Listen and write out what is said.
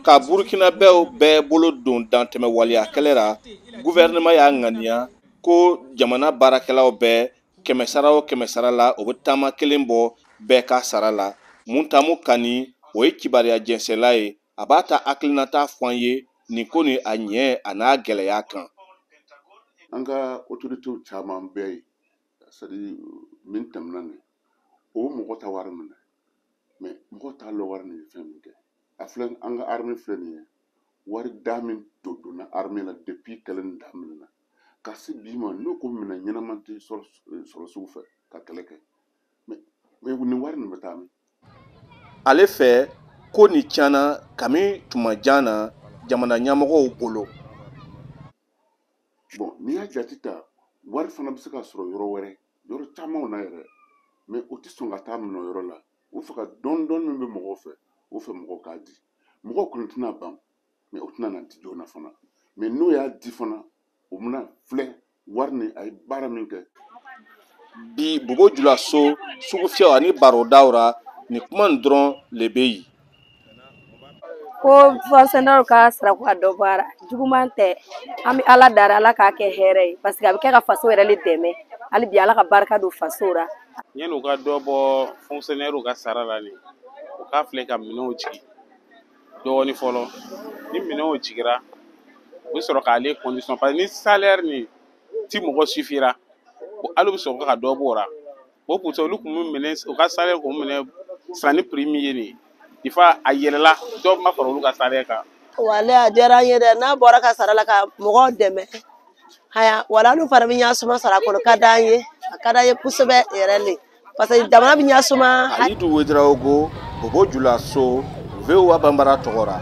ka Burkina bɛɛ bolo don dantɛmɛ waliya kɛlɛ la gouvernement y'a ŋaniya ko jamana baarakɛlaw bɛɛ kɛmɛsara o kɛmɛsara la o bɛ taama kelen bɔ bɛɛ ka sara la. Muntamu Kani o ye kibaruya jɛnsɛnla ye a b'a ta hakilinata fɔ an ye nin ko ni a ɲɛ a n'a gɛlɛya kan. An ka autorités caman bɛɛ ye c'est à dire min tɛmɛna nin o mɔgɔ ta wari minɛ mais mɔgɔ t'a lɔ wari nin ye fɛn min kɛ a filɛ an ka armée filɛ nin ye wari da min donna armée la depuis kɛlɛ nin daminɛna ka se bi ma n'o ko minɛ ɲɛnama tɛ sɔrɔ sugu fɛ ka kɛlɛ kɛ mais nin wari nin bɛ taa min. Ale fɛ ko ni tiɲɛna kami tuma jan na jamana ɲɛmɔgɔw bolo. Bon n'i y'a jate ta wari fana bɛ se ka sɔrɔ yɔrɔ wɛrɛ yɔrɔ camanw na yɛrɛ mais o tɛ sɔn ka taa minɛ o yɔrɔ la o fɛ ka dɔɔni min bɛ mɔgɔw fɛ o fɛ mɔgɔw k'a di mɔgɔw kɔni tɛna ban mais o tɛna na di joona fana mais n'o y'a di fana o bɛna filɛ wari ni a ye baara min kɛ. Bi Bobo Dioulasso sugu fiyɛw ani barodaw ra ni kuma nin dɔrɔn le bɛ yen. Ko fonctionnaire ka sarako ka dɔ baara juguman tɛ an bɛ Ala dara Ala k'a kɛ hɛrɛ ye parce que a bɛ kɛ ka faso yɛrɛ le dɛmɛ hali bi Ala ka barika don faso ra. Yani u ka dɔ bɔ fonctionnaire ka sara la nin u k'a filɛ ka minɛnw jigi dɔɔni fɔlɔ ni minɛnw jigira u bɛ sɔrɔ k'ale condition parce que ni salaire ni ti mɔgɔ suffira hali u bɛ sɔrɔ ka dɔ b'o ra o kun olu kun bɛ minɛ u ka salaire kun minɛ san ni prix min ye nin il faut a yɛlɛla dɔ ma fara olu ka salaire kan. Wale a diyara an ye dɛ n'a bɔra ka sara la ka mɔgɔw dɛmɛ haya wala n'u fana bɛ ɲasuma sara kɔnɔ ka d'an ye a ka d'an ye kosɛbɛ yɛrɛ le parce que jamana bɛ ɲasuma. Alidu Ouedraogo Bobo Dioulasso VOA Bambara tɔgɔ ra.